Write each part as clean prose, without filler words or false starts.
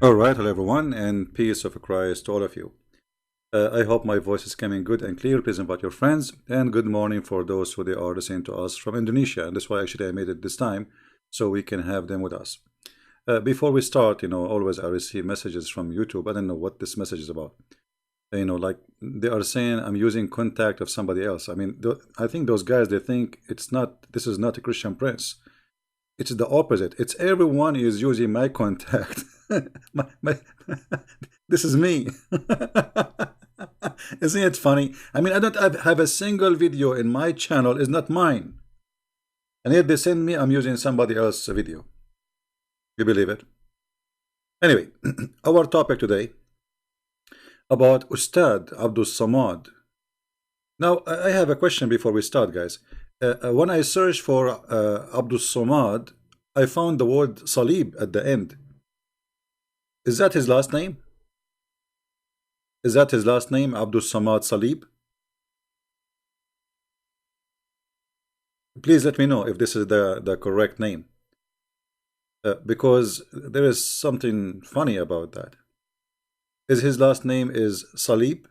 All right, hello everyone, and peace of Christ to all of you. I hope my voice is coming good and clear. Please invite your friends, and good morning for those who they are listening to us from Indonesia. And that's why actually I made it this time, so we can have them with us. Before we start, always I receive messages from YouTube. I don't know what this message is about. Like they are saying I'm using contact of somebody else. I mean, I think those guys, they think it's not. This is not a Christian prince. It's the opposite. It's everyone is using my contact. my this is me. Isn't it funny? I mean, I don't have a single video in my channel is not mine, and yet they send me I'm using somebody else's video. You believe it? Anyway, our topic today about Ustad Abdul Samad. Now, I have a question before we start, guys. When I searched for Abdul Somad, I found the word Salib at the end. Is that his last name? Is that his last name, Abdul Samad Salib? Please let me know if this is the correct name. Because there is something funny about that. Is his last name is Salib,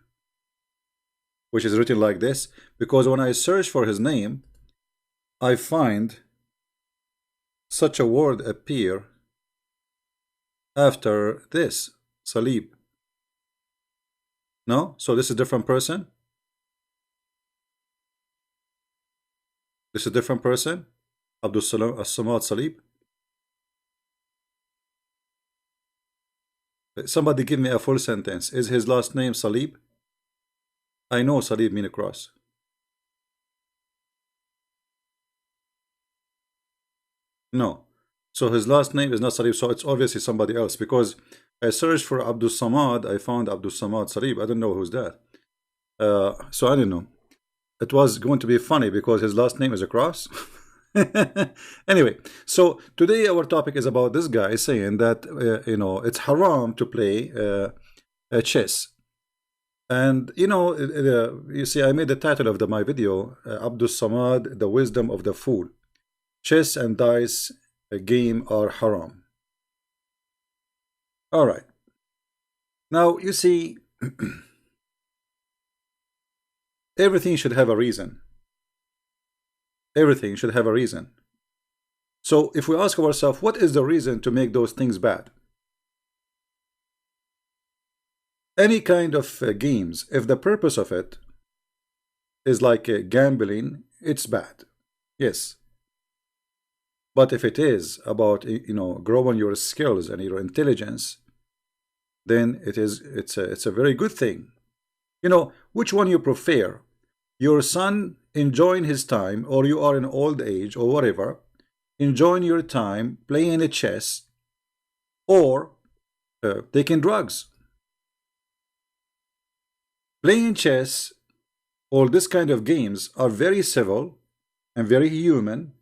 which is written like this? Because when I search for his name, I find such a word appear after this, Salib. No? So this is a different person? This is a different person? Abdul Samad Salib? Somebody give me a full sentence. Is his last name Salib? I know Salib means a cross. No. So his last name is not Salib, so it's obviously somebody else, because I searched for Abdul Samad, I found Abdul Samad Salib. I don't know who's that. So I don't know. It was going to be funny because his last name is a cross. Anyway, so today our topic is about this guy saying that it's haram to play chess. And you see, I made the title of my video, Abdul Samad, the wisdom of the fool. Chess and dice game are haram. All right. Now you see, everything should have a reason. Everything should have a reason. So if we ask ourselves, what is the reason to make those things bad? Any kind of games, if the purpose of it is like gambling, it's bad. Yes. But if it is about growing your skills and your intelligence, then it's a very good thing. Which one you prefer? Your son enjoying his time, or you are in old age or whatever, enjoying your time playing a chess or taking drugs. Playing chess, all this kind of games are very civil and very human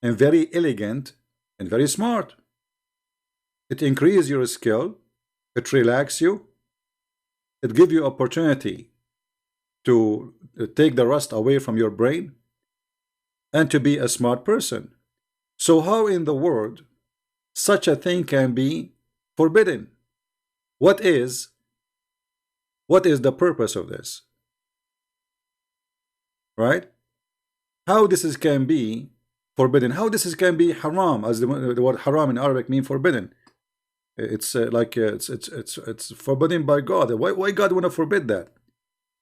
and very elegant and very smart. It increases your skill, it relaxes you, it gives you opportunity to take the rust away from your brain and to be a smart person. So how in the world such a thing can be forbidden? What is the purpose of this? Right? How this can be forbidden? How this can be haram, as the word haram in Arabic means forbidden? It's it's forbidden by God. Why God want to forbid that?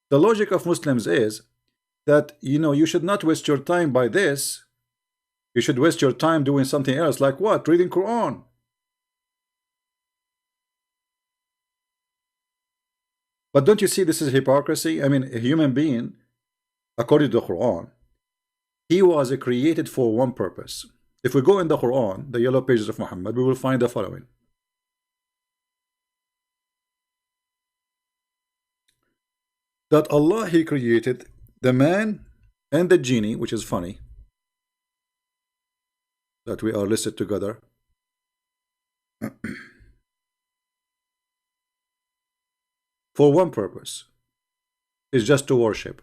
The logic of Muslims is that you should not waste your time by this. You should waste your time doing something else, like what? Reading Quran. But don't you see this is hypocrisy? I mean, a human being, according to the Quran, he was created for one purpose. If we go in the Quran, the yellow pages of Muhammad, we will find the following. That Allah, He created the man and the genie, which is funny that we are listed together. For one purpose, is just to worship.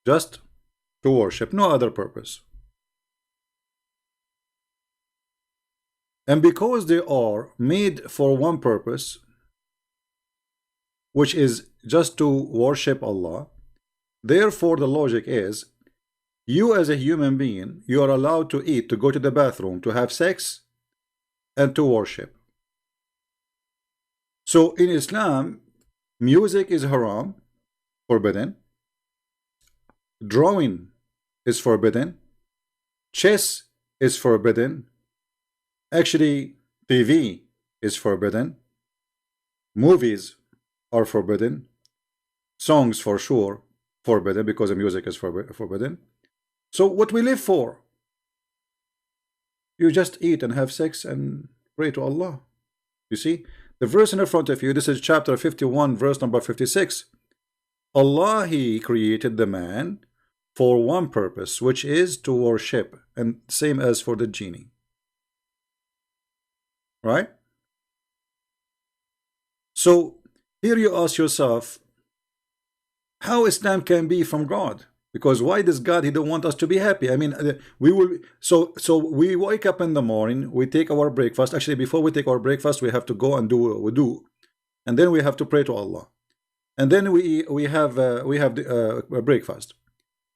Just to worship, no other purpose. And because they are made for one purpose, which is just to worship Allah, therefore the logic is, you as a human being, you are allowed to eat, to go to the bathroom, to have sex, and to worship. So in Islam, music is haram, forbidden. Drawing is forbidden. Chess is forbidden. Actually, TV is forbidden. Movies are forbidden. Songs for sure forbidden, because the music is forbidden. So what we live for? You just eat and have sex and pray to Allah. You see, the verse in front of you, this is chapter 51, verse number 56. Allah, He created the man for one purpose, which is to worship, and same as for the genie. Right? So here you ask yourself, how Islam can be from God? Because why does God, He don't want us to be happy? I mean, we will. So we wake up in the morning, we take our breakfast. Actually, before we take our breakfast, we have to go and do wudu, and then we have to pray to Allah, and then we have a breakfast,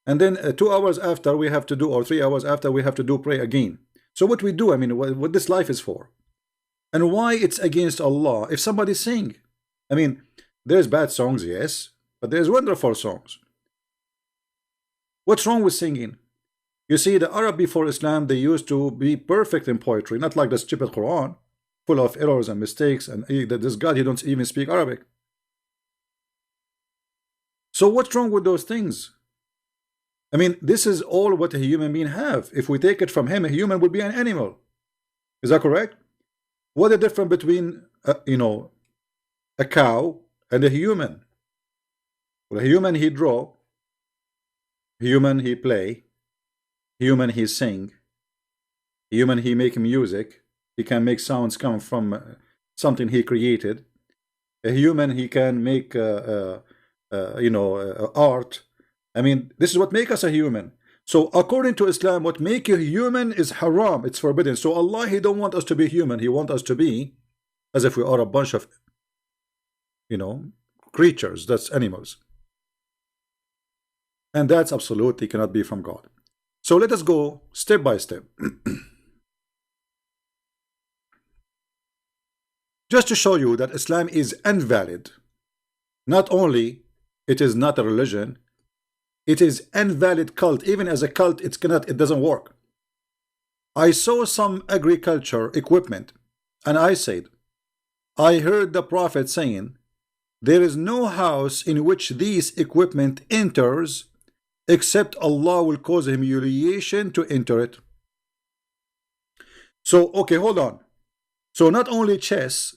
and then 2 hours after we have to do, or 3 hours after we have to do pray again. So what we do? I mean, what this life is for, and why it's against Allah if somebody sing? I mean, there's bad songs, yes, but there's wonderful songs. What's wrong with singing? You see, the Arab before Islam, they used to be perfect in poetry, not like the stupid Quran, full of errors and mistakes, and this God, He don't even speak Arabic. So what's wrong with those things? I mean, this is all what a human being have. If we take it from him, a human would be an animal. Is that correct? What the difference between, a cow and a human? Well, a human, he draw. Human, he play. Human, he sing. Human, he make music. He can make sounds come from something he created. A human, he can make art. I mean, this is what make us a human. So according to Islam, what make you human is haram. It's forbidden. So Allah, He don't want us to be human. He want us to be as if we are a bunch of creatures. That's animals. And that's absolutely cannot be from God. So let us go step by step. Just to show you that Islam is invalid. Not only it is not a religion, it is invalid cult. Even as a cult, it doesn't work. I saw some agriculture equipment, and I said, I heard the Prophet saying, there is no house in which this equipment enters except Allah will cause humiliation to enter it. So, okay, hold on. So not only chess,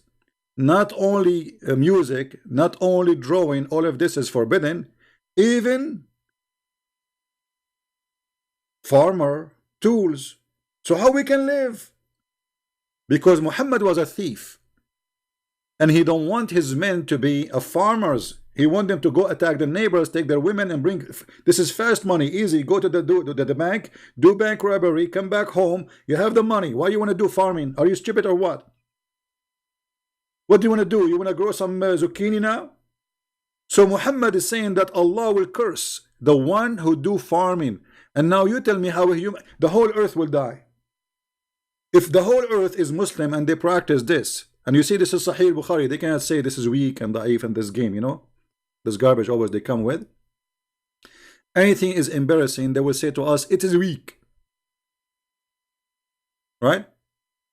not only music, not only drawing, all of this is forbidden, even farmer tools. So how we can live? Because Muhammad was a thief, and he don't want his men to be farmers. He want them to go attack the neighbors, take their women, and bring. This is fast money, easy. Go to the bank, do bank robbery, come back home. You have the money. Why you want to do farming? Are you stupid or what? What do you want to do? You want to grow some zucchini now? So Muhammad is saying that Allah will curse the one who do farming. And now you tell me how the whole earth will die. If the whole earth is Muslim and they practice this, and you see this is Sahih Bukhari, they cannot say this is weak and da'if in this game, this garbage always they come with. Anything is embarrassing, they will say to us, it is weak. Right?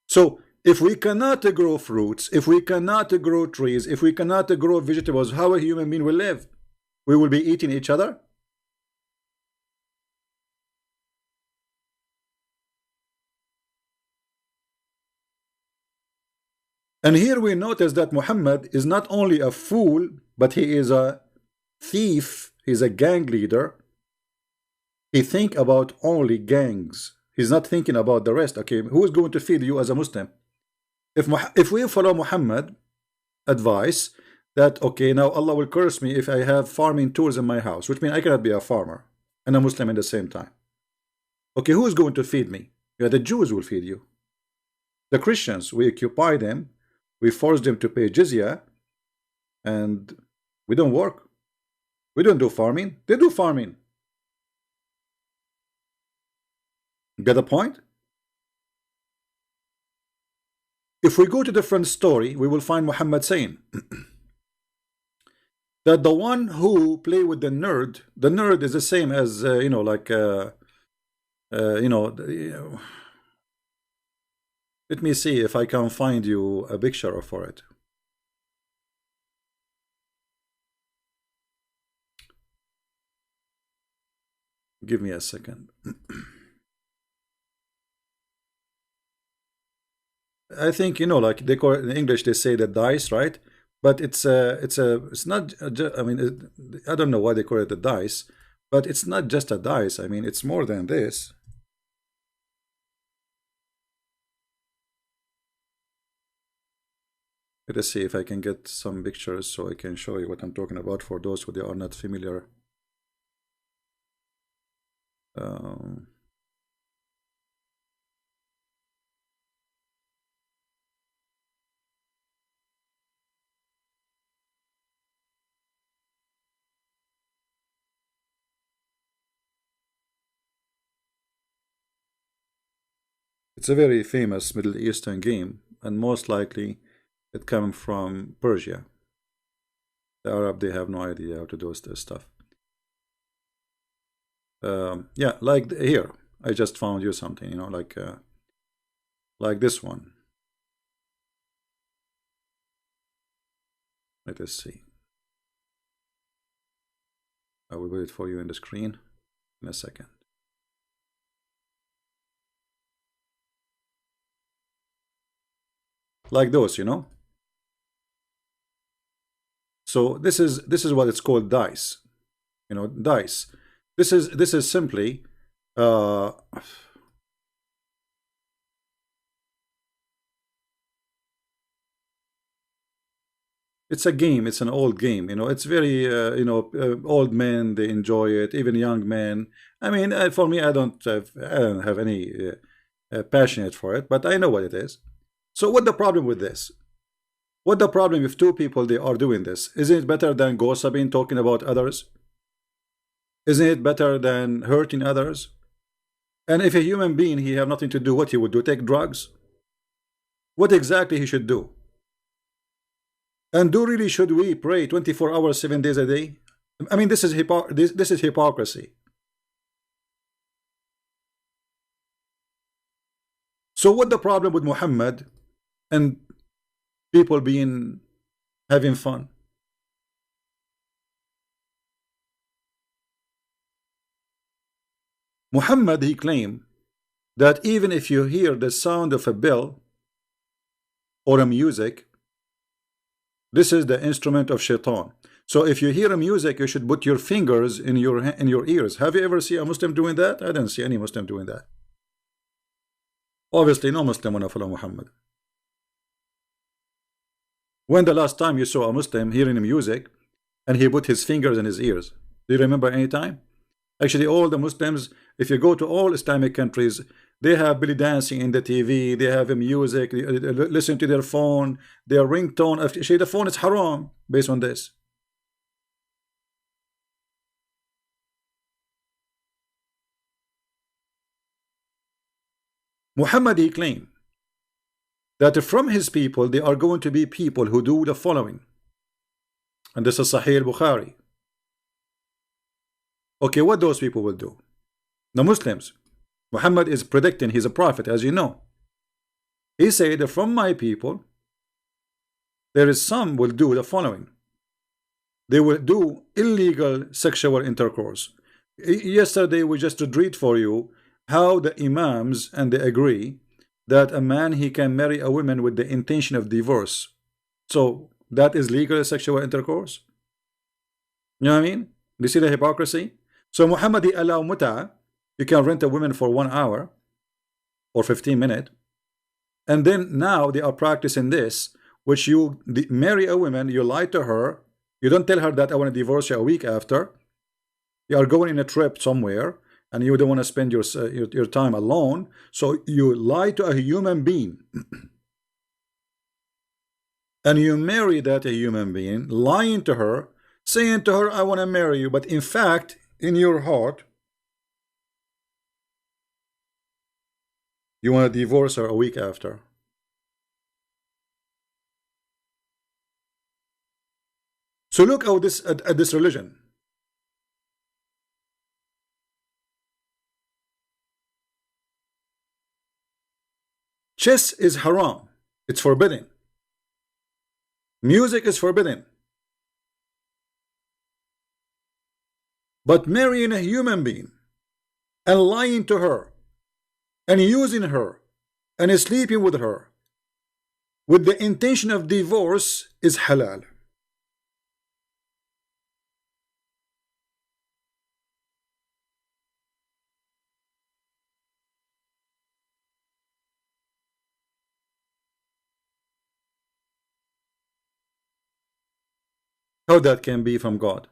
So if we cannot grow fruits, if we cannot grow trees, if we cannot grow vegetables, how a human being will live? We will be eating each other. And here we notice that Muhammad is not only a fool, but he is a thief. He's a gang leader. He think about only gangs. He's not thinking about the rest. Okay, who is going to feed you as a Muslim? If we follow Muhammad advice that, okay, now Allah will curse me if I have farming tools in my house, which means I cannot be a farmer and a Muslim at the same time. Okay, who is going to feed me? Yeah, the Jews will feed you. The Christians, we occupy them, we force them to pay jizya, and we don't work. We don't do farming. They do farming. Get the point? If we go to different story, we will find Muhammad saying that the one who play with the nerd is the same as you know, like you know. Let me see if I can find you a picture for it. Give me a second. I think, you know, like they call it in English, they say the dice, right? But it's not. I mean, I don't know why they call it the dice, but it's not just a dice. I mean, it's more than this. Let us see if I can get some pictures so I can show you what I'm talking about for those who they are not familiar. It's a very famous Middle Eastern game, and most likely it came from Persia. The Arab, they have no idea how to do this stuff. Yeah, like here, I just found you something, you know, like this one. Let us see. I will put it for you in the screen in a second. Like those, you know. So this is what it's called, dice. You know, dice. This is simply it's a game. It's an old game. You know, it's very you know, old men, they enjoy it. Even young men. I mean, for me, I don't have any passionate for it, but I know what it is. So what the problem with this? What the problem if two people they are doing this? Isn't it better than gossiping, talking about others? Isn't it better than hurting others? And if a human being he have nothing to do, what he would do? Take drugs? What exactly he should do? And do really should we pray 24 hours, 7 days a day? I mean, this is hypocrisy. So what the problem with Muhammad and people being having fun? Muhammad, he claimed that even if you hear the sound of a bell or a music, this is the instrument of shaitan. So if you hear a music, you should put your fingers in your ears. Have you ever seen a Muslim doing that? I didn't see any Muslim doing that. Obviously, no Muslim wanna follow Muhammad. When the last time you saw a Muslim hearing music and he put his fingers in his ears? Do you remember any time? Actually, all the Muslims, if you go to all Islamic countries, they have belly dancing in the TV, they have music, they listen to their phone, their ringtone. Actually, the phone is haram based on this. Muhammad, he claimed that from his people, they are going to be people who do the following. And this is Sahih Bukhari. Okay, what those people will do? The Muslims. Muhammad is predicting, he's a prophet, as you know. He said that from my people, there is some will do the following. They will do illegal sexual intercourse. Yesterday we just read for you how the imams and they agree that a man he can marry a woman with the intention of divorce. So that is legal sexual intercourse. You know what I mean? Do you see the hypocrisy? So Muhammad he allow muta. You can rent a woman for 1 hour or 15 minutes, and then now they are practicing this, which you marry a woman, you lie to her, you don't tell her that I want to divorce you a week after. You are going in a trip somewhere, and you don't want to spend your time alone, so you lie to a human being and you marry that a human being, lying to her, saying to her, I want to marry you, but in fact, in your heart, you want to divorce her a week after. So look how at this religion. Chess is haram. It's forbidden. Music is forbidden. But marrying a human being and lying to her and using her and sleeping with her with the intention of divorce is halal. How that can be from God?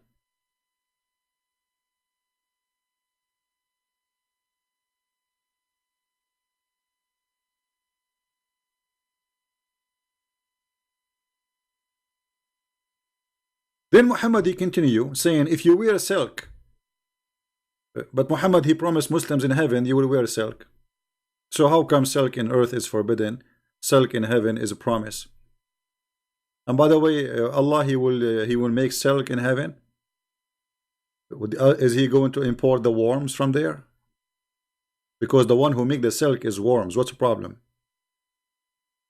Then Muhammad he continue saying, if you wear silk, but Muhammad he promised Muslims in heaven you will wear silk. So how come silk in earth is forbidden? Silk in heaven is a promise. And by the way, Allah he will make silk in heaven. Is he going to import the worms from there? Because the one who make the silk is worms. What's the problem?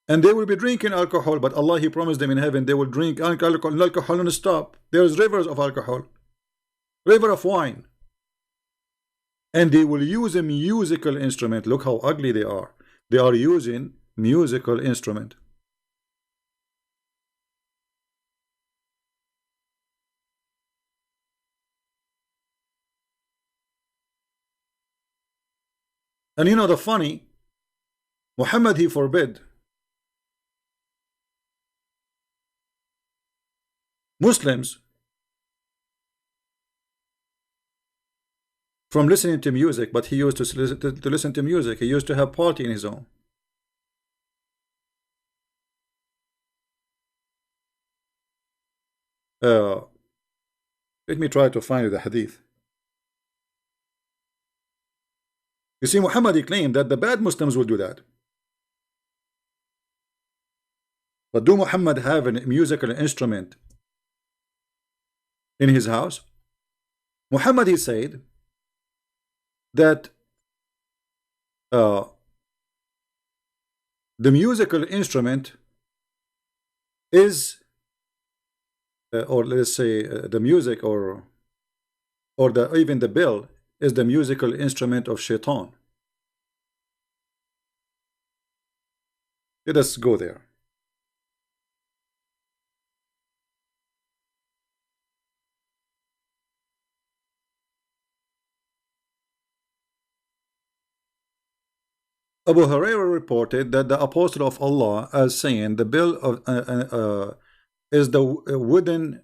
And they will be drinking alcohol, but Allah he promised them in heaven they will drink alcohol non-stop. There's rivers of alcohol, river of wine, and they will use a musical instrument. Look how ugly they are. They are using musical instrument. And you know the funny, Muhammad he forbid Muslims from listening to music, but he used to listen to music. He used to have party in his own. Let me try to find the hadith. You see, Muhammad he claimed that the bad Muslims will do that. But do Muhammad have a musical instrument in his house? Muhammad he said that the musical instrument is or let's say the music or even the bell is the musical instrument of shaitan. Let us go there. Abu Hurairah reported that the Apostle of Allah as saying the bell of is the wooden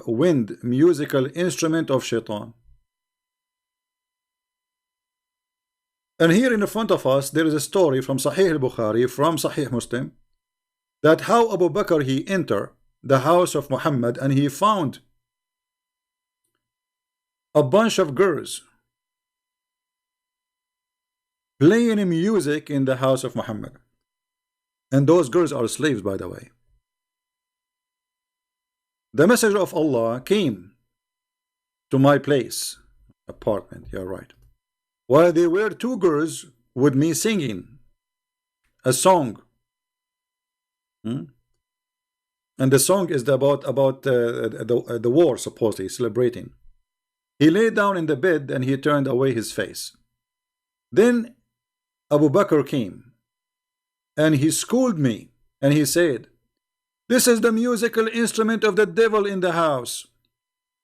wind musical instrument of shaitan. And here in front of us there is a story from Sahih al-Bukhari, from Sahih Muslim, that how Abu Bakr he entered the house of Muhammad and he found a bunch of girls playing music in the house of Muhammad. And those girls are slaves, by the way. The messenger of Allah came to my place, apartment, you're right, while there were two girls with me singing a song. And the song is about the war, supposedly celebrating. He lay down in the bed and he turned away his face. Then Abu Bakr came and he scolded me and he said, this is the musical instrument of the devil in the house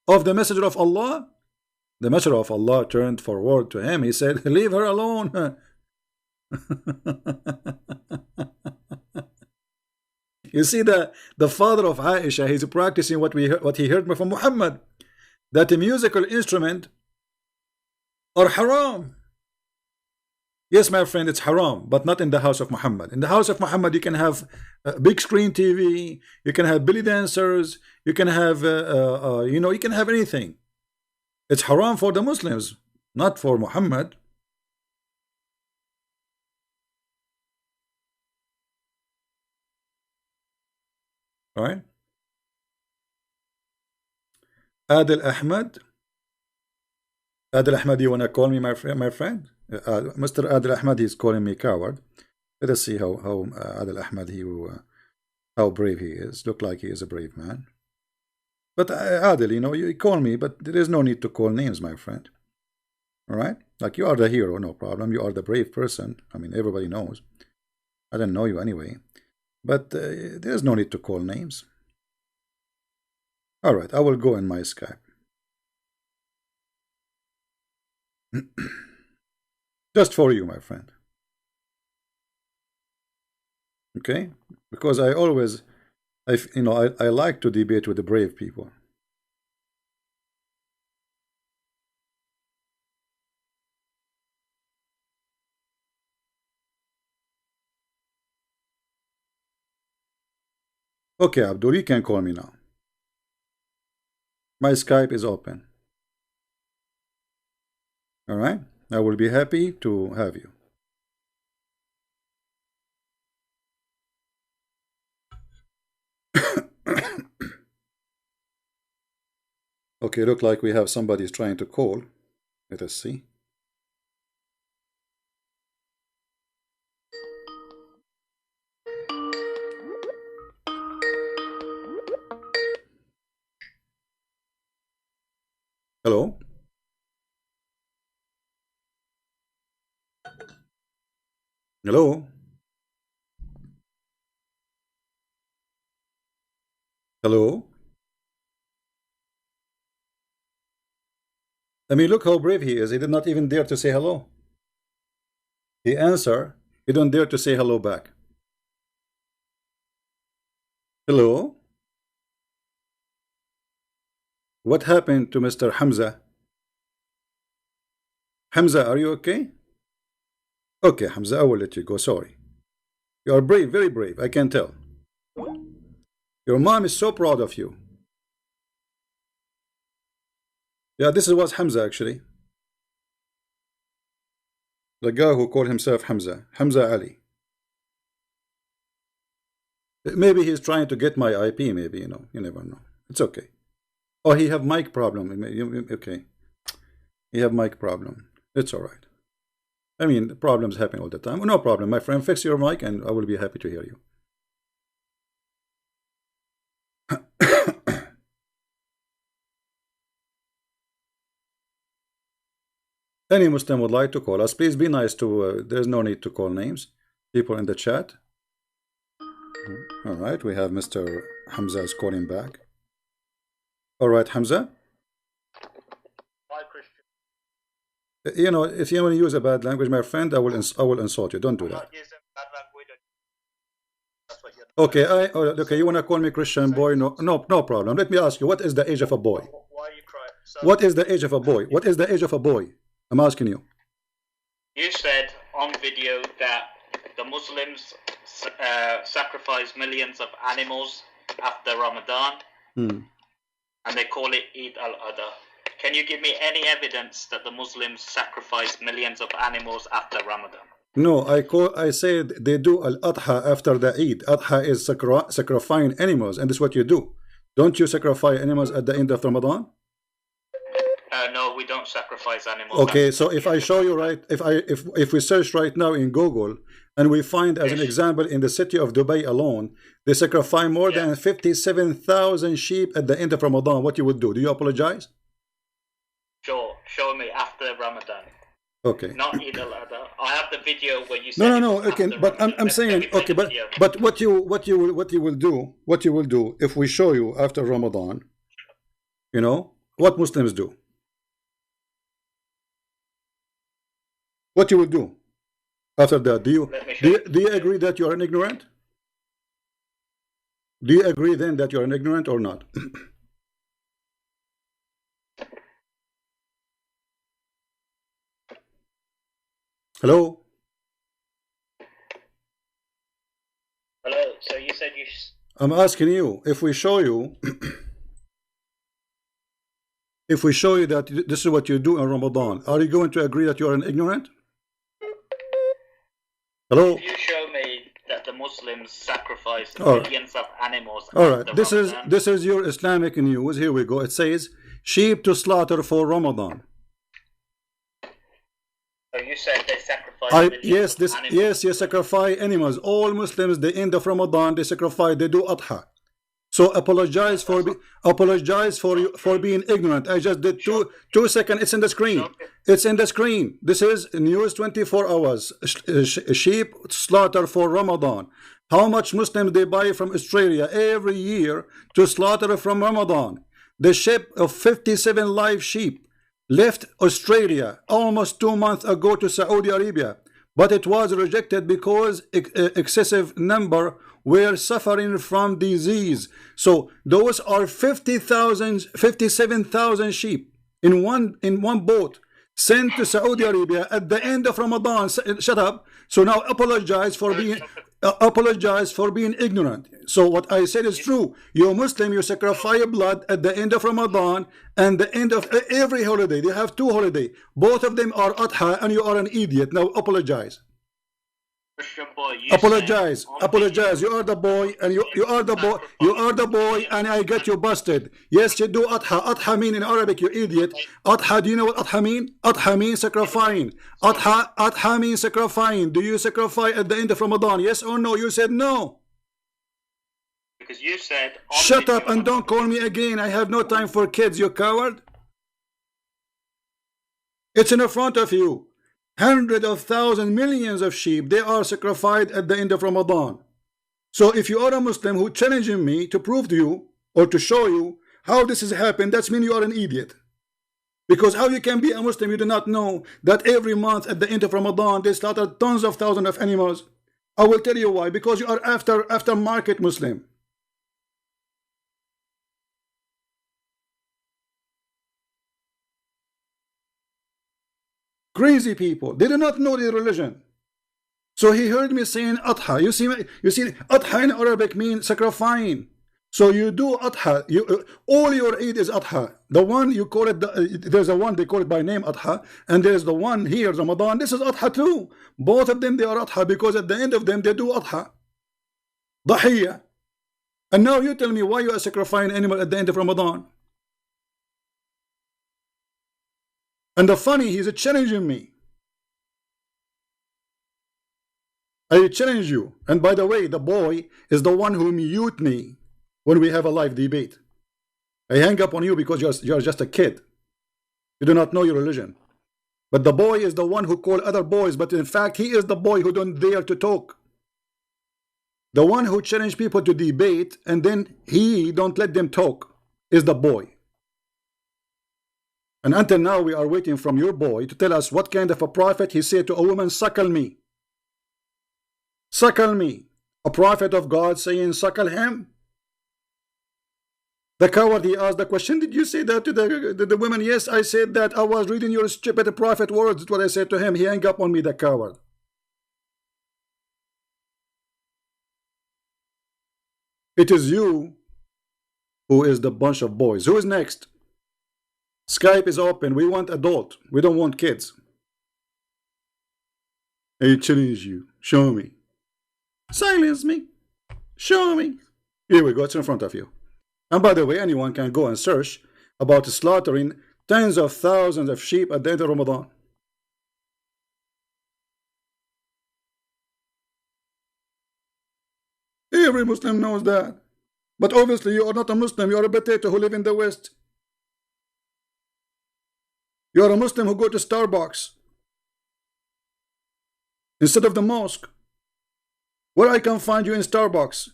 of the messenger of Allah. The messenger of Allah turned forward to him. He said, leave her alone. You see, the father of Aisha, he's practicing what he heard from Muhammad, that a musical instrument or haram. Yes, my friend, it's haram, but not in the house of Muhammad. In the house of Muhammad, you can have a big screen TV, you can have belly dancers, you can have, you can have anything. It's haram for the Muslims, not for Muhammad. All right. Adil Ahmed. Adil Ahmed, you want to call me my friend? Mr. Adil Ahmed, he's calling me coward. Let us see how Adil Ahmed, how brave he is. Look like he is a brave man. But Adil, you call me, but there is no need to call names, my friend. All right? Like, you are the hero, no problem. You are the brave person. I mean, everybody knows. I don't know you anyway. But there is no need to call names. All right, I will go in my Skype. Just for you, my friend. Okay? Because I always, I like to debate with the brave people. Okay, Abdul, you can call me now. My Skype is open. All right? I will be happy to have you. Okay, look like we have somebody's trying to call. Let us see. Hello? Hello? Hello? I mean, look how brave he is. He did not even dare to say hello. He answered. He don't dare to say hello back. Hello? What happened to Mr. Hamza? Hamza, are you okay? Okay, Hamza, I will let you go. Sorry. You are brave, very brave. I can tell. Your mom is so proud of you. Yeah, this was Hamza actually. The guy who called himself Hamza. Hamza Ali. Maybe he's trying to get my IP, maybe, you never know. It's okay. Oh, he have mic problem. Okay. He have mic problem. It's all right. I mean, problems happen all the time. No problem, my friend. Fix your mic and I will be happy to hear you. Any Muslim would like to call us, please be nice to, there's no need to call names. People in the chat. All right, we have Mr. Hamza is calling back. All right, Hamza. Hi, Christian. If you want to use a bad language, my friend, I will insult you. Don't do I'm that. not using bad language. That's what you're Okay, okay. You want to call me Christian boy? No, no problem. Let me ask you, what is the age of a boy? Why are you crying? So What is the age of a boy? What is the age of a boy? I'm asking you. you said on video that the Muslims sacrifice millions of animals after Ramadan, and they call it Eid al-Adha. Can you give me any evidence that the Muslims sacrifice millions of animals after Ramadan? No, I said they do al-Adha after the Eid. Adha is sacrificing animals, and this is what you do. Don't you sacrifice animals at the end of Ramadan? No, we don't sacrifice animals. Okay, so if I show you right, if we search right now in Google and we find as an example in the city of Dubai alone, they sacrifice more than 57,000 sheep at the end of Ramadan, what you would do? Do you apologize? Sure, show me after Ramadan. Okay. Not Eid al-Adha. I have the video where you said no. Okay, but I'm saying okay, but what you will do if we show you after Ramadan, what Muslims do. What you will do after that? Do you agree that you are an ignorant? Do you agree then that you are an ignorant or not? Hello? Hello. So you said you. I'm asking you, if we show you, if we show you that this is what you do in Ramadan, are you going to agree that you are an ignorant? Hello? If you show me that the Muslims sacrifice All millions of animals All after right, Ramadan, this is your Islamic news. Here we go. It says sheep to slaughter for Ramadan. so you said they sacrifice millions Yes, of animals. yes, you sacrifice animals. All Muslims, the end of Ramadan, they sacrifice. They do adha. So apologize for being ignorant. I just did 2 seconds. It's in the screen. It's in the screen. This is news 24 hours. Sheep slaughter for Ramadan. How much Muslims they buy from Australia every year to slaughter from Ramadan? The ship of 57 live sheep left Australia almost 2 months ago to Saudi Arabia, but it was rejected because excessive number were suffering from disease. So those are 57,000 sheep in one boat sent to Saudi Arabia at the end of Ramadan. Shut up. So now apologize for being ignorant. So what I said is true. You're Muslim, you sacrifice blood at the end of Ramadan and the end of every holiday. They have 2 holidays. Both of them are Adha, and you are an idiot. Now apologize. Christian boy, Apologize. You are the boy, and you are the boy. You are the boy, and I get you busted. Yes, you do Adha. Adha mean in Arabic, you idiot. Adha, do you know what Adha mean? Adha means sacrificing. Adha means sacrificing. Do you sacrifice at the end of Ramadan? Yes or no? You said no. Because you said. Shut up and don't call me again. I have no time for kids, you coward. It's in front of you. Hundreds of thousands, millions of sheep, they are sacrificed at the end of Ramadan. So if you are a Muslim who challenging me to prove to you or to show you how this has happened, that means you are an idiot. Because how you can be a Muslim, you do not know that every month at the end of Ramadan they slaughter tons of thousands of animals. I will tell you why. Because you are after market Muslim. Crazy people. They do not know their religion. So he heard me saying Adha. You see, Adha in Arabic means sacrificing. So you do Adha. All your Eid is Adha. The one you call it, there's a one they call it by name Adha, and there's the one here Ramadan. This is Adha too. Both of them they are Adha because at the end of them they do Adha. Dahiyya. And now you tell me why you are sacrificing animal at the end of Ramadan. And the funny, he's challenging me. I challenge you. And by the way, the boy is the one who mute me when we have a live debate. I hang up on you because you're just a kid. You do not know your religion. But the boy is the one who call other boys, but in fact, he is the boy who don't dare to talk. The one who challenge people to debate and then he don't let them talk is the boy. And until now, we are waiting from your boy to tell us what kind of a prophet he said to a woman, suckle me. Suckle me. A prophet of God saying, suckle him? The coward, he asked the question, did you say that to the woman? Yes, I said that. I was reading your stupid prophet words. That's what I said to him. He hung up on me, the coward. It is you who is the bunch of boys. Who is next? Skype is open. We want adult. We don't want kids. I challenge you. Show me. Silence me. Show me. Here we go. It's in front of you. And by the way, anyone can go and search about slaughtering tens of thousands of sheep at the end of Ramadan. Every Muslim knows that. But obviously you are not a Muslim. You are a potato who live in the West. You are a Muslim who go to Starbucks instead of the mosque. Where I can find you in Starbucks?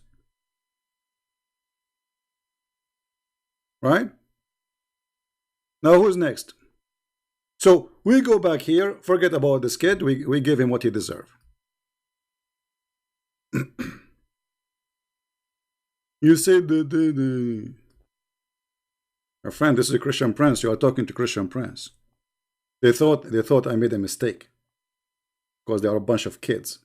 Right? Now who's next? So we go back here, forget about this kid, we give him what he deserves. You said my friend, this is a Christian Prince. You are talking to Christian Prince. They thought I made a mistake. because they are a bunch of kids.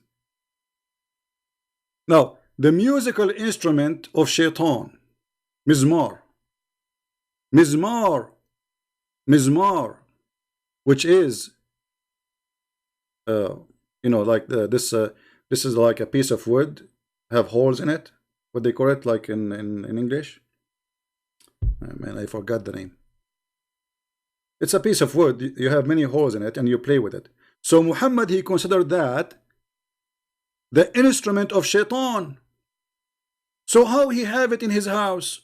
Now, the musical instrument of shaitan, mizmar, mizmar, mizmar, which is, like this is like a piece of wood, have holes in it. What they call it, like in English? Man, I forgot the name. It's a piece of wood. You have many holes in it, and you play with it. So Muhammad, he considered that the instrument of shaitan. So how he have it in his house?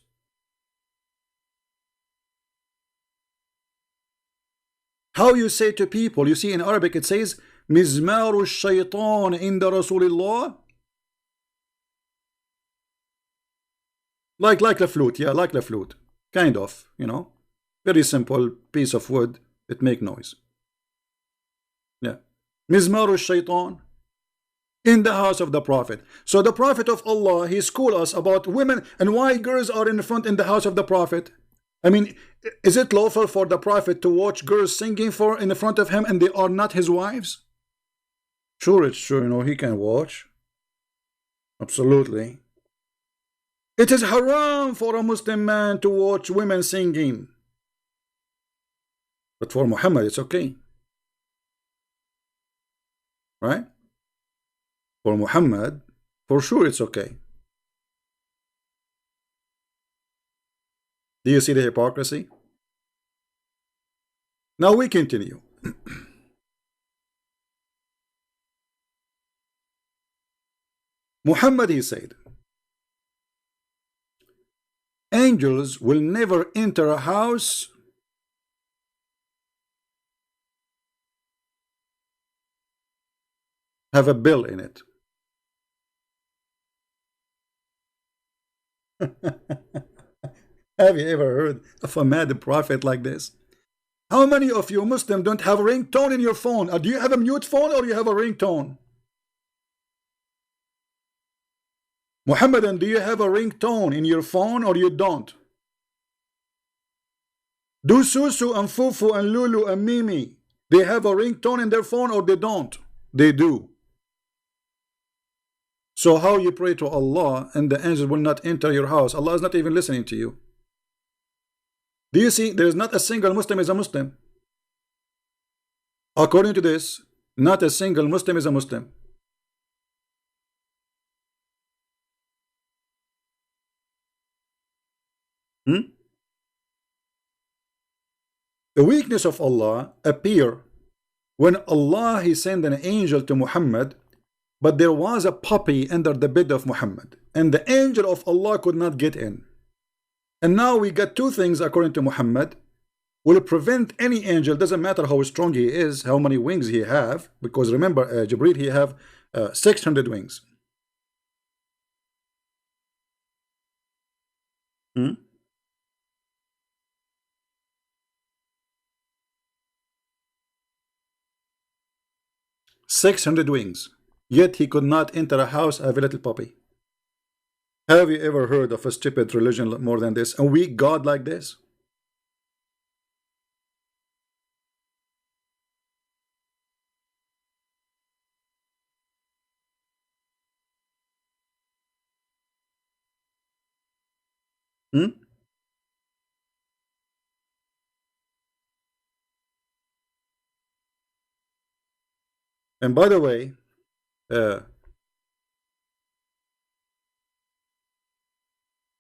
How you say to people, you see in Arabic it says mizmaru shaitan inda Rasulillah. Like the flute, yeah, like the flute. Kind of, very simple piece of wood. It make noise. Yeah. Mizmaru shaitan in the house of the Prophet. So the Prophet of Allah, he schooled us about women and why girls are in front in the house of the Prophet. I mean, is it lawful for the Prophet to watch girls singing in the front of him and they are not his wives? Sure, it's true, he can watch. Absolutely. It is haram for a Muslim man to watch women singing. But for Muhammad, it's okay. Right? For Muhammad, for sure it's okay. Do you see the hypocrisy? Now we continue. Muhammad, he said, angels will never enter a house have a bill in it. Have you ever heard of a mad prophet like this? How many of you Muslims don't have a ringtone in your phone? Do you have a mute phone or you have a ringtone? Muhammadan, do you have a ringtone in your phone or you don't? Do Susu and Fufu and Lulu and Mimi, they have a ringtone in their phone or they don't? They do. So how you pray to Allah and the angels will not enter your house? Allah is not even listening to you. Do you see? There is not a single Muslim is a Muslim. According to this, not a single Muslim is a Muslim. The weakness of Allah appear when Allah he sent an angel to Muhammad, but there was a puppy under the bed of Muhammad, and the angel of Allah could not get in. And now we got two things according to Muhammad will prevent any angel, doesn't matter how strong he is, how many wings he have, because remember Jibreel, he have 600 wings. 600 wings, yet he could not enter a house of a little puppy. Have you ever heard of a stupid religion more than this? A weak God like this? And by the way,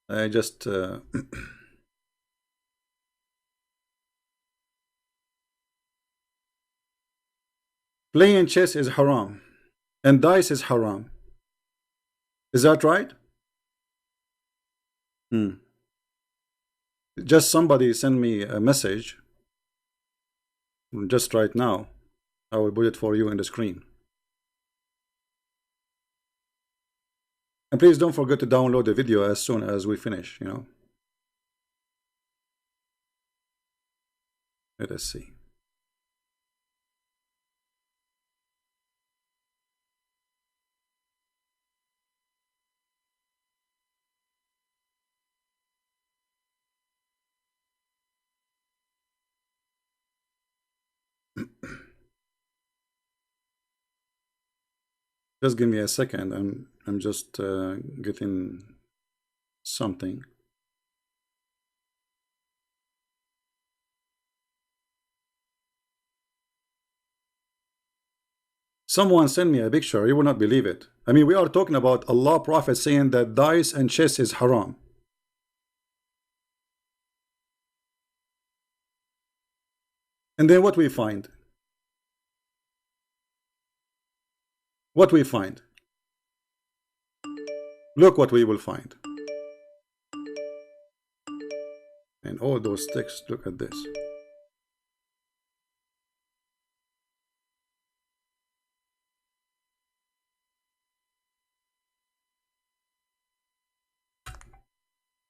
I just playing chess is haram and dice is haram. Is that right? Just somebody send me a message just right now. I will put it for you in the screen. And please don't forget to download the video as soon as we finish, Let us see. Just give me a second. I'm just getting something. Someone sent me a picture. You will not believe it. I mean, we are talking about Allah Prophet saying that dice and chess is haram. And then what we find? What we find? Look what we will find. And all those texts, look at this.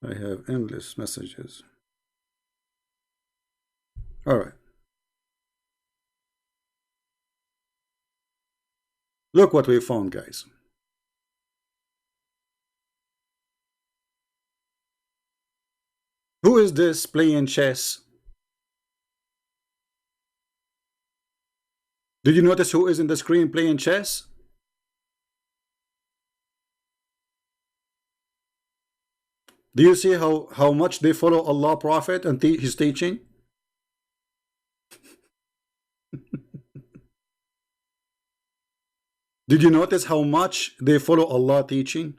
I have endless messages. All right. Look what we found, guys. Who is this playing chess? Did you notice who is in the screen playing chess? Do you see how much they follow Allah Prophet and his teaching? Did you notice how much they follow Allah teaching?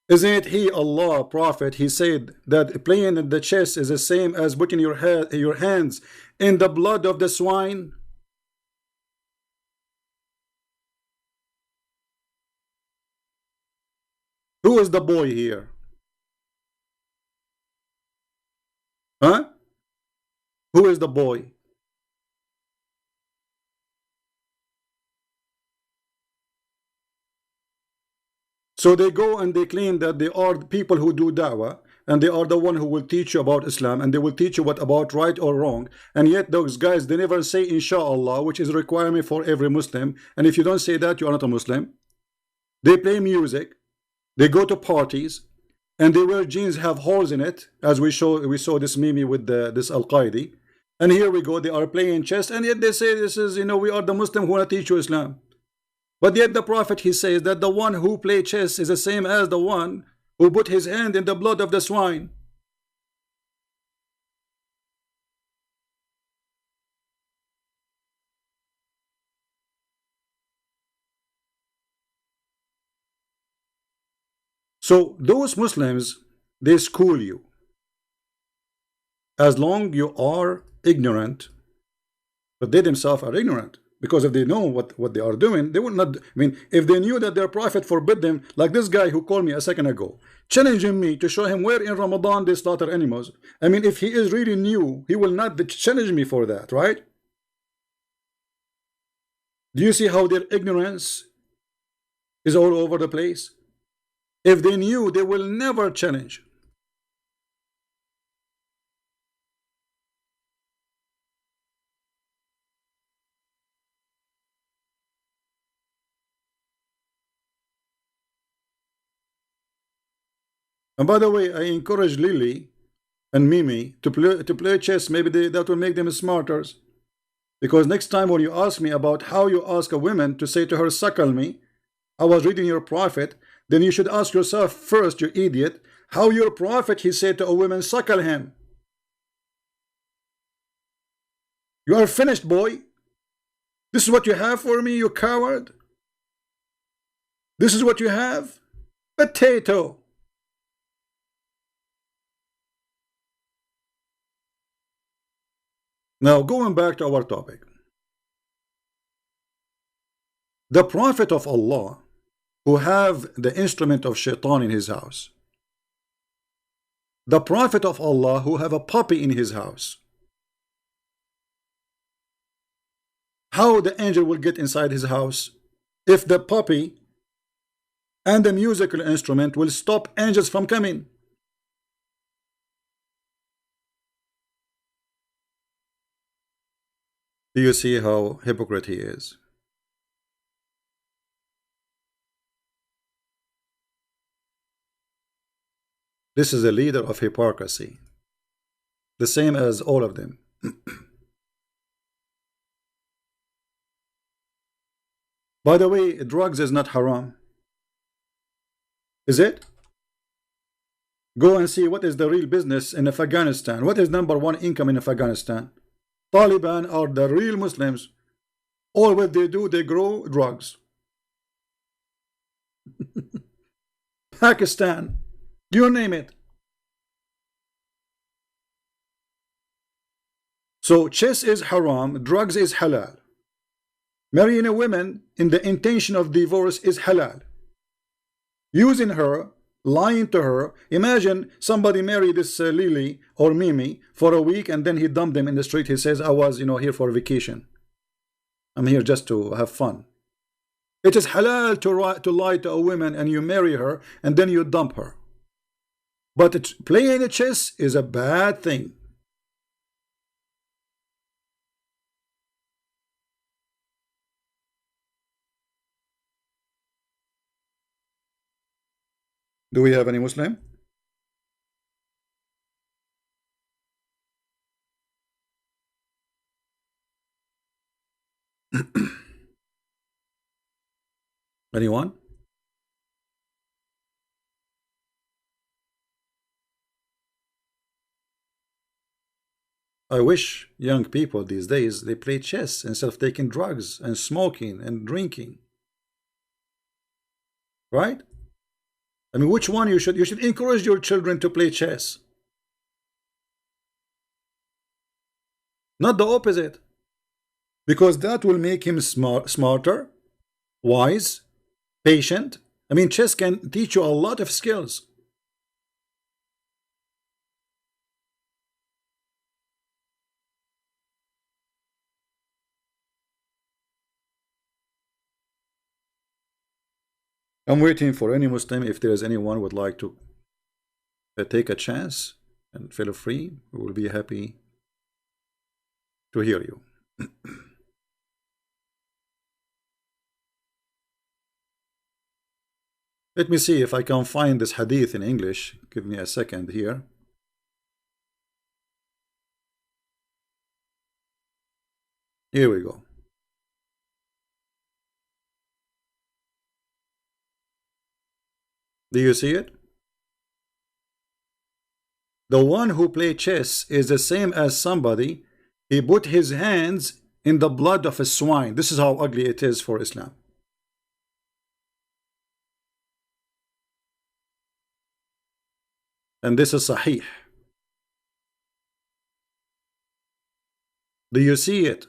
Isn't he Allah Prophet? He said that playing in the chess is the same as putting your hands in the blood of the swine. Who is the boy here? Huh? Who is the boy? So they go and they claim that they are the people who do da'wah, and they are the one who will teach you about Islam, and they will teach you what about right or wrong. And yet those guys, they never say inshallah, which is a requirement for every Muslim. And if you don't say that, you are not a Muslim. They play music, they go to parties, and they wear jeans have holes in it, as we saw this meme with this Al-Qaeda. And here we go, they are playing chess, and yet they say this is, we are the Muslim who want to teach you Islam. But yet the Prophet, he says that the one who play chess is the same as the one who put his hand in the blood of the swine. So those Muslims, they school you. As long you are ignorant, but they themselves are ignorant. Because if they know what they are doing, they would not. I mean, if they knew that their prophet forbid them, like this guy who called me a second ago, challenging me to show him where in Ramadan they slaughter animals. I mean, if he is really new, he will not challenge me for that, right? Do you see how their ignorance is all over the place? If they knew, they will never challenge. And by the way, I encourage Lily and Mimi to play chess. Maybe that will make them smarter. Because next time when you ask me about how you ask a woman to say to her, suckle me, I was reading your prophet, then you should ask yourself first, you idiot, how your prophet, he said to a woman, suckle him. You are finished, boy. This is what you have for me, you coward. This is what you have? Potato. Now, going back to our topic. The Prophet of Allah, who have the instrument of shaitan in his house. The Prophet of Allah, who have a puppy in his house. How the angel will get inside his house if the puppy and the musical instrument will stop angels from coming? Do you see how hypocrite he is? This is a leader of hypocrisy, the same as all of them. By the way, drugs is not haram. Is it? Go and see what is the real business in Afghanistan. What is #1 income in Afghanistan? Taliban are the real Muslims. All what they do, they grow drugs. Pakistan, you name it. So chess is haram, drugs is halal. Marrying a woman in the intention of divorce is halal. Using her, lying to her. Imagine somebody marry this Lily or Mimi for a week and then he dumped them in the street. He says, I was, here for vacation. I'm here just to have fun. It is halal to lie to a woman and you marry her and then you dump her. But playing a chess is a bad thing. Do we have any Muslim? Anyone? I wish young people these days they play chess instead of taking drugs and smoking and drinking. Right? I mean, which one you should encourage your children to play chess. Not the opposite. Because that will make him smarter, wise, patient. I mean, chess can teach you a lot of skills. I'm waiting for any Muslim. If there is anyone would like to take a chance and feel free, we will be happy to hear you. Let me see if I can find this hadith in English. Give me a second here. Here we go. Do you see it? The one who plays chess is the same as somebody he put his hands in the blood of a swine. This is how ugly it is for Islam. And this is Sahih. Do you see it?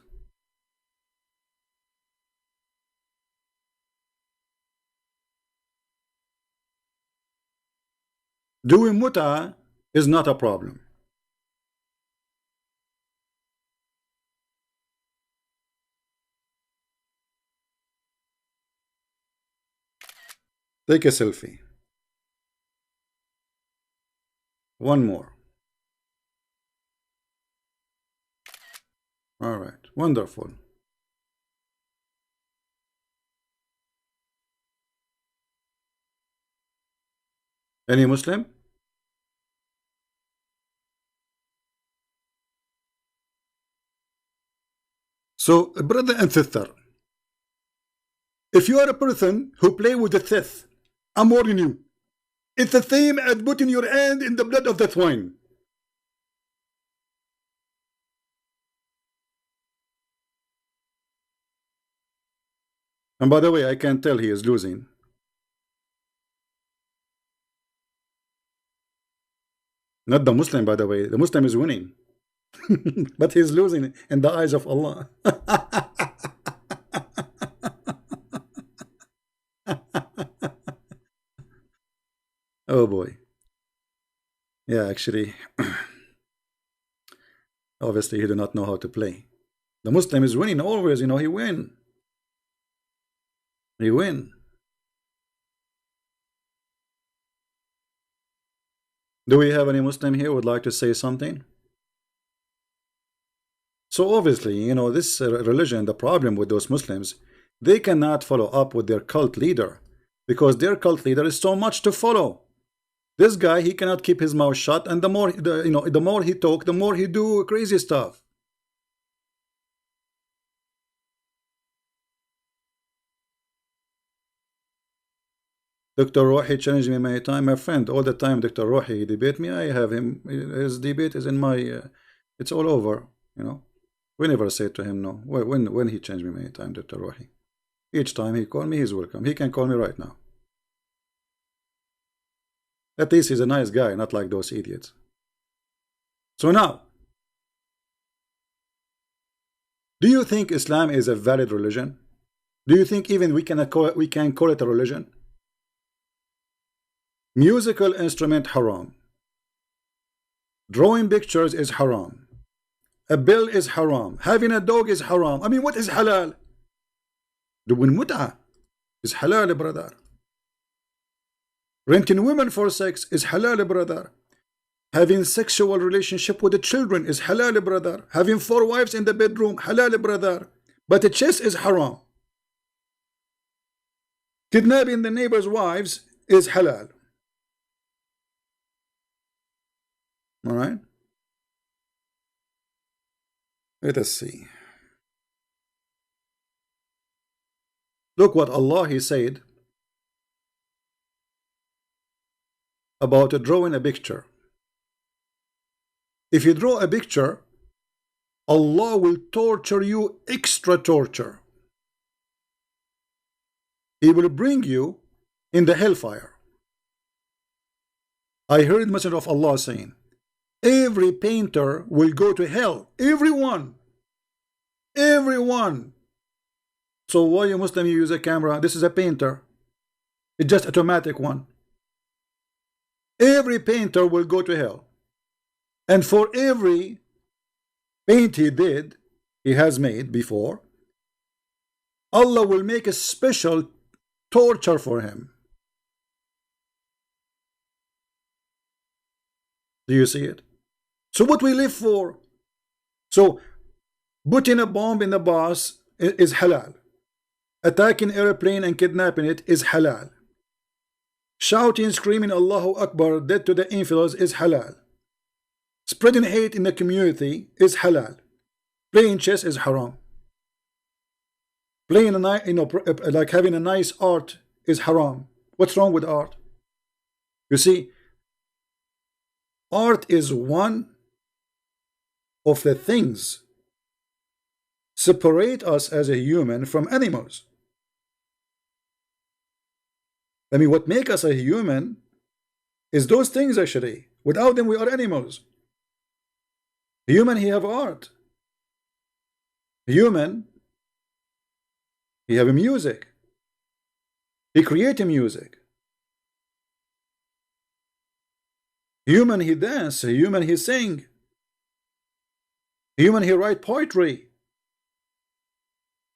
Doing muta is not a problem. Take a selfie. One more. All right, wonderful. Any Muslim? So, brother and sister, if you are a person who play with the thief, I'm warning you, it's the same as putting your hand in the blood of the swine. And by the way, I can tell he is losing. Not the Muslim, by the way. The Muslim is winning. But he's losing in the eyes of Allah. Oh boy. Yeah, actually, obviously he do not know how to play. The Muslim is winning always, he win. He win. Do we have any Muslim here who would like to say something? So obviously, this religion, the problem with those Muslims, they cannot follow up with their cult leader because their cult leader is so much to follow. This guy, he cannot keep his mouth shut, and the more he talk, the more he do crazy stuff. Dr. Rohi challenged me many times. My friend, all the time Dr. Rohi debate me. I have him. His debate is in my. It's all over. You know. We never say to him no. When he changed me many times, Dr. Rohi. Each time he call me, he's welcome. He can call me right now. At least he's a nice guy, not like those idiots. So now, do you think Islam is a valid religion? Do you think even we can call it a religion? Musical instrument haram. Drawing pictures is haram. A bill is haram. Having a dog is haram. I mean, what is halal? Doing mut'ah is halal, brother. Renting women for sex is halal, brother. Having sexual relationship with the children is halal, brother. Having 4 wives in the bedroom, halal, brother. But the chess is haram. Kidnapping the neighbor's wives is halal. All right. Let us see. Look what Allah He said about drawing a picture. If you draw a picture, Allah will torture you extra torture. He will bring you in the hellfire. I heard Messenger of Allah saying, every painter will go to hell. Everyone. Everyone. So why you Muslim you use a camera? This is a painter. It's just automatic one. Every painter will go to hell. And for every paint he has made before, Allah will make a special torture for him. Do you see it? So what we live for? So putting a bomb in the bus is halal. Attacking airplane and kidnapping it is halal. Shouting, screaming Allahu Akbar, dead to the infidels is halal. Spreading hate in the community is halal. Playing chess is haram. Playing a nice, like having a nice art is haram. What's wrong with art? You see, art is one of the things separate us as a human from animals. I mean, what make us a human is those things actually. Without them, we are animals. Human, he have art. Human, he have a music. He create a music. Human, he dance. Human, he sing. Human, he write poetry.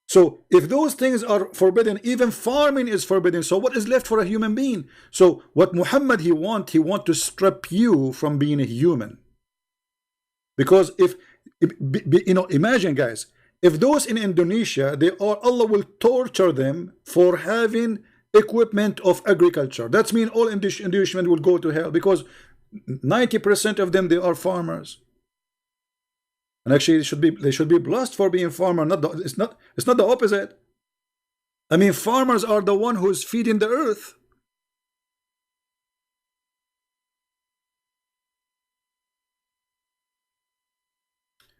So if those things are forbidden, even farming is forbidden. So what is left for a human being? So what Muhammad he want to strip you from being a human. Because if you know, imagine guys, if those in Indonesia, Allah will torture them for having equipment of agriculture. That means all Indonesians will go to hell because 90% of them, they are farmers. And actually they should be blessed for being farmer. It's not the opposite. I mean, farmers are the one who's feeding the earth.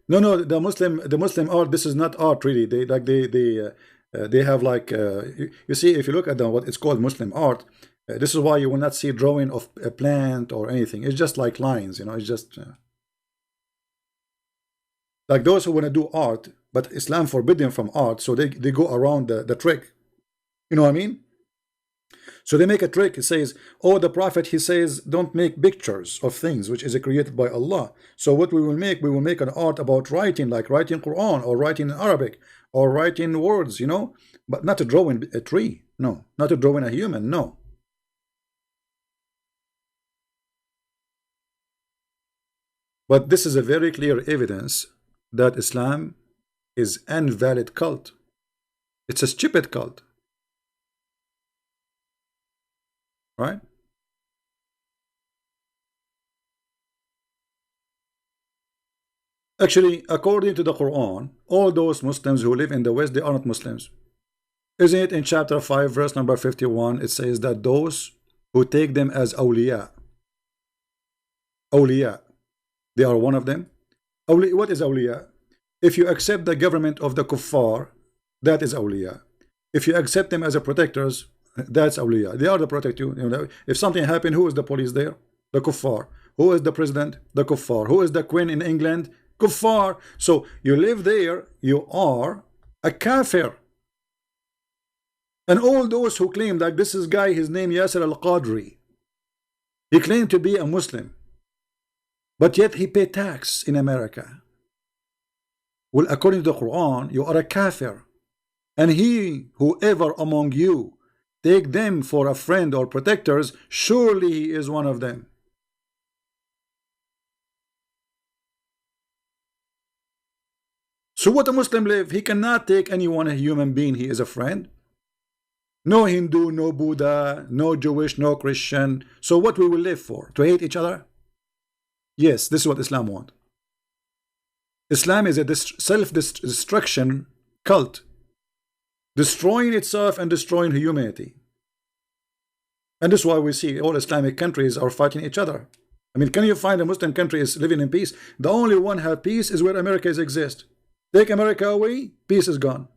No, the Muslim art. This is not art really. They have like you see, if you look at what it's called Muslim art. This is why you will not see drawing of a plant or anything. It's just like lines, you know. It's just like those who want to do art, but Islam forbid them from art, so they go around the trick. You know what I mean? So they make a trick. It says, oh, the Prophet, he says, don't make pictures of things which is created by Allah. So what we will make an art about writing, like writing Quran or writing in Arabic or writing words, you know, but not to drawing a tree. No, not to drawing a human. No. But this is a very clear evidence that Islam is an invalid cult. It's a stupid cult. Right? Actually, according to the Quran, all those Muslims who live in the West, they are not Muslims. Isn't it in chapter 5, verse number 51? It says that those who take them as awliya, they are one of them. What is awliya? If you accept the government of the kuffar, that is awliya. If you accept them as a protectors, that's awliya. They are the protect you. You know, if something happened, who is the police there? The kuffar. Who is the president? The kuffar. Who is the queen in England? Kuffar. So you live there, you are a kafir. And all those who claim, like this is guy, his name Yasser al-Qadri, he claimed to be a Muslim, but yet he paid tax in America. Well, according to the Quran, you are a kafir. And whoever among you take them for a friend or protectors, surely he is one of them. So what a Muslim live? He cannot take anyone, a human being, he is a friend. No Hindu, no Buddha, no Jewish, no Christian. So what we will live for? To hate each other? Yes, this is what Islam wants. Islam is a self-destruction cult, destroying itself and destroying humanity. And this is why we see all Islamic countries are fighting each other. I mean, can you find a Muslim country is living in peace? The only one have peace is where America exists. Take America away, peace is gone.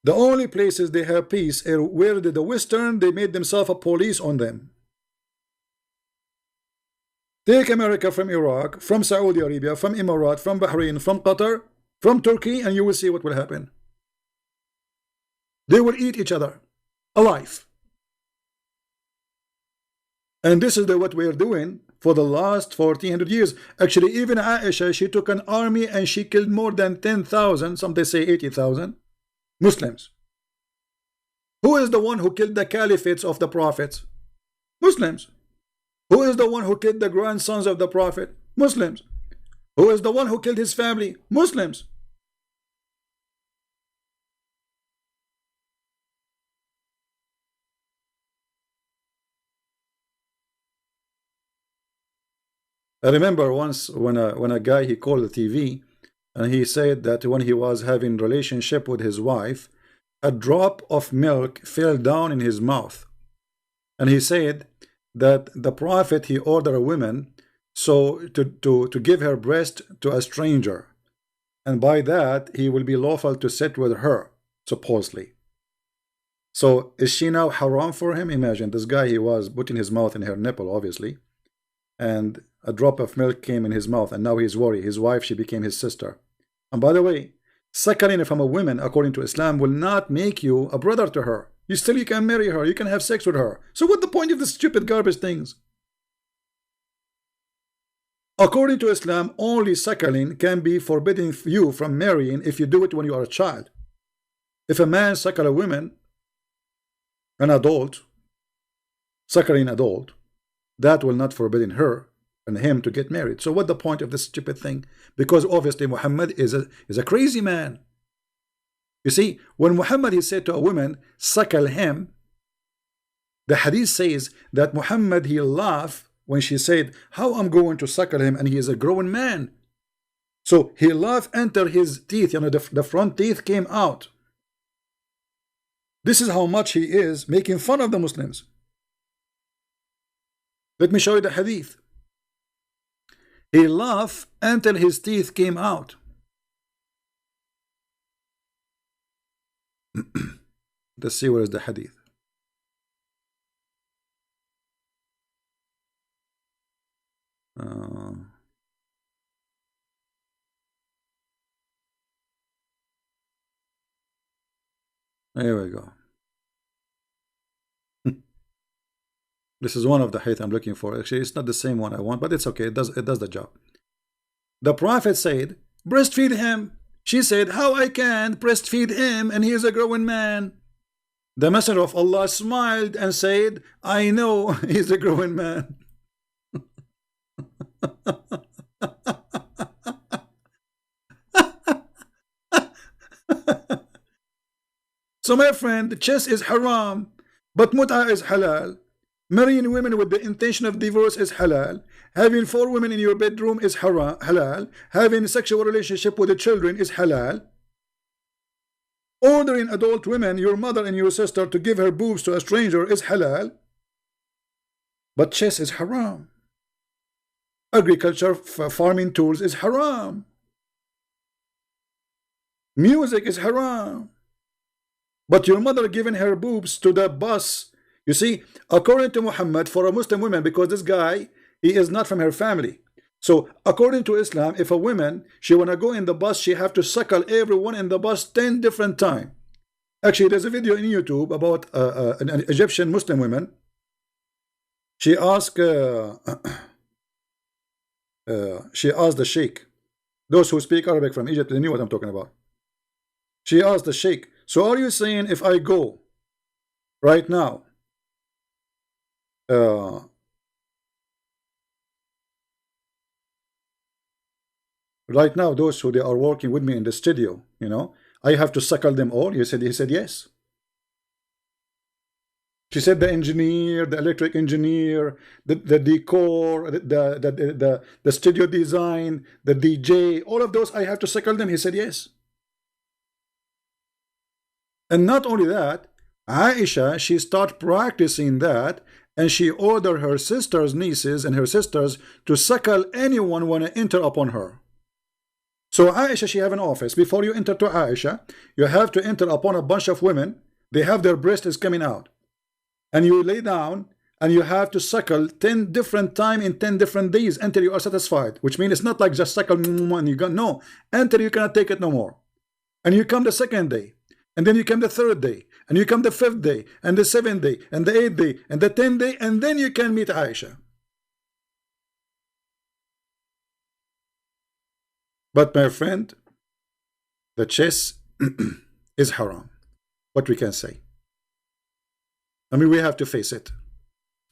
The only places they have peace are where the Western, they made themselves a police on them. Take America from Iraq, from Saudi Arabia, from Emirates, from Bahrain, from Qatar, from Turkey, and you will see what will happen. They will eat each other alive. And this is what we are doing for the last 1400 years. Actually, even Aisha, she took an army and she killed more than 10,000, some they say 80,000 Muslims. Who is the one who killed the caliphates of the prophets? Muslims. Who is the one who killed the grandsons of the prophet? Muslims. Who is the one who killed his family? Muslims. I remember once when a guy, he called the TV and he said that when he was having relationship with his wife, a drop of milk fell down in his mouth. And he said that the prophet, he ordered a woman so to give her breast to a stranger, and by that he will be lawful to sit with her, supposedly. So is she now haram for him? Imagine this guy, he was putting his mouth in her nipple, obviously, and a drop of milk came in his mouth, and now he's worried. His wife, she became his sister. And by the way, suckling from a woman, according to Islam, will not make you a brother to her. You can marry her, you can have sex with her. So what's the point of the stupid garbage things? According to Islam, only suckling can be forbidden you from marrying if you do it when you are a child. If a man suckle a woman, an adult, suckling adult, that will not forbidden her and him to get married. So what's the point of this stupid thing? Because obviously Muhammad is a crazy man. You see, when Muhammad, he said to a woman, suckle him, the hadith says that Muhammad, he laughed when she said, how I'm going to suckle him, and he is a grown man. So he laughed, enter his teeth, you know, the front teeth came out. This is how much he is making fun of the Muslims. Let me show you the hadith. He laughed until his teeth came out. Let's see where is the hadith. There we go. This is one of the hadith I'm looking for. Actually, it's not the same one I want, but it's okay. It does the job. The Prophet said, breastfeed him. She said, how I can breastfeed him, and he is a growing man. The Messenger of Allah smiled and said, I know he's a growing man. So my friend, the chess is haram, but mut'a is halal. Marrying women with the intention of divorce is halal. Having 4 women in your bedroom is halal. Having a sexual relationship with the children is halal. Ordering adult women, your mother and your sister, to give her boobs to a stranger is halal, but chess is haram. Agriculture, farming tools is haram. Music is haram. But your mother giving her boobs to the bus, you see, according to Muhammad, for a Muslim woman, because this guy, he is not from her family. So according to Islam, if a woman, she want to go in the bus, she have to suckle everyone in the bus 10 different times. Actually, there's a video in YouTube about an Egyptian Muslim woman. She asked the sheikh. Those who speak Arabic from Egypt, they knew what I'm talking about. She asked the sheikh, so are you saying if I go right now, those who they are working with me in the studio, you know, I have to suckle them all? He said yes. She said the engineer, the electric engineer, the decor, the studio design, the DJ, all of those I have to suckle them. He said yes. And not only that, Aisha, she started practicing that, and she ordered her sisters, nieces, and her sisters to suckle anyone want to enter upon her. So Aisha, she have an office. Before you enter to Aisha, you have to enter upon a bunch of women. They have their breasts coming out. And you lay down, and you have to suckle 10 different times in 10 different days until you are satisfied. Which means it's not like just suckle and you go, no, until you cannot take it no more. And you come the second day. And then you come the third day, and you come the fifth day, and the seventh day, and the eighth day, and the 10th day, and then you can meet Aisha. But my friend, the chess is haram. What we can say? I mean, we have to face it.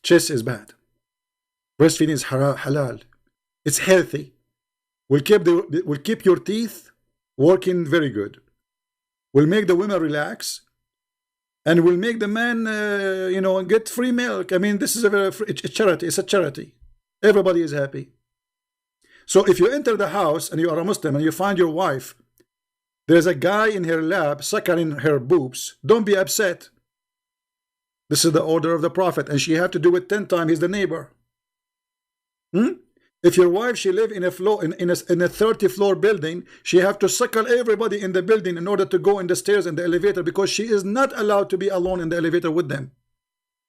Chess is bad. Breastfeeding is halal. It's healthy. Will keep your teeth working very good. Will make the women relax, and will make the man, you know, get free milk. I mean, this is a charity. It's a charity. Everybody is happy. So if you enter the house and you are a Muslim and you find your wife, there's a guy in her lap suckling her boobs, don't be upset. This is the order of the Prophet, and she have to do it 10 times. He's the neighbor. If your wife, she live in a 30-floor building, she have to suckle everybody in the building in order to go in the stairs and the elevator, because she is not allowed to be alone in the elevator with them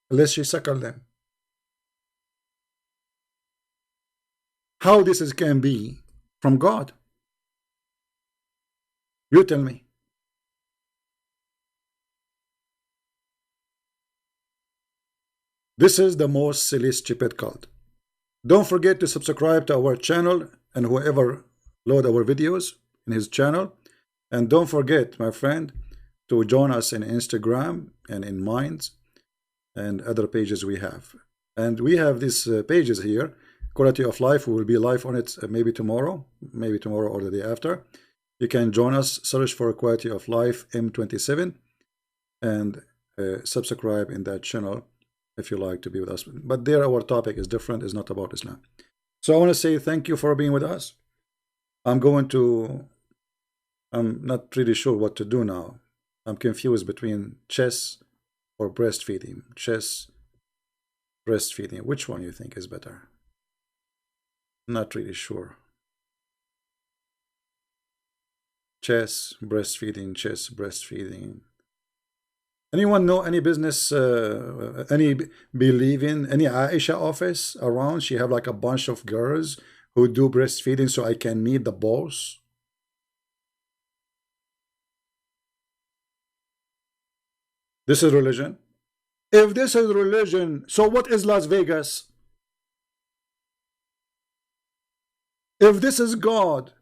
unless she suckle them. How this can be from God? You tell me. This is the most silly, stupid cult. Don't forget to subscribe to our channel, and whoever load our videos in his channel. And don't forget, my friend, to join us in Instagram and in Minds and other pages we have. And we have these pages here, Quality of Life. We will be live on it maybe tomorrow or the day after. You can join us, search for Quality of Life M27, and subscribe in that channel if you like to be with us. But there our topic is different, it's not about Islam. So I want to say thank you for being with us. I'm not really sure what to do now. I'm confused between chess or breastfeeding. Chess, breastfeeding. Which one you think is better? Not really sure. Chess, breastfeeding, chess, breastfeeding. Anyone know any business, any believing, any Aisha office around? She have like a bunch of girls who do breastfeeding, so I can meet the boss. This is religion. If this is religion, so what is Las Vegas? If this is God,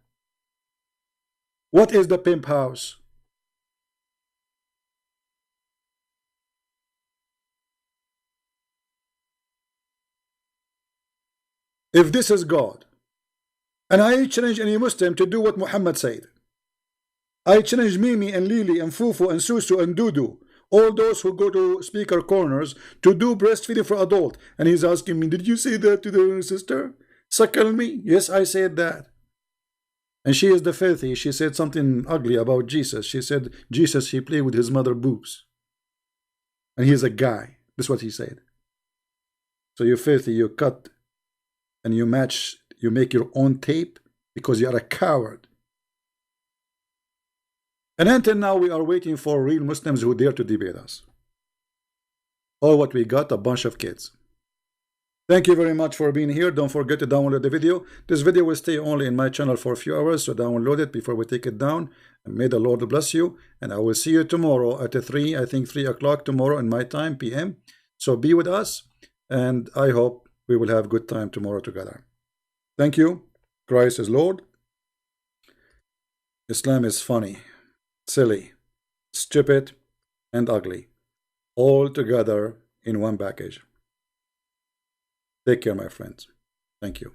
what is the pimp house? If this is God, and I challenge any Muslim to do what Muhammad said. I challenge Mimi and Lily and Fufu and Susu and Dudu, all those who go to speaker corners, to do breastfeeding for adult. And he's asking me, did you say that to the sister? Suckle me? Yes, I said that. And she is the filthy. She said something ugly about Jesus. She said Jesus, he played with his mother boobs. And he's a guy. That's what he said. So you're filthy, you cut and you match, you make your own tape because you are a coward. And until now, we are waiting for real Muslims who dare to debate us. All what we got, a bunch of kids. Thank you very much for being here. Don't forget to download the video. This video will stay only in my channel for a few hours, so download it before we take it down. And may the Lord bless you. And I will see you tomorrow at 3, I think 3 o'clock tomorrow in my time, PM. So be with us, and I hope we will have good time tomorrow together. Thank you. Christ is Lord. Islam is funny, silly, stupid, and ugly, all together in one package. Take care, my friends. Thank you.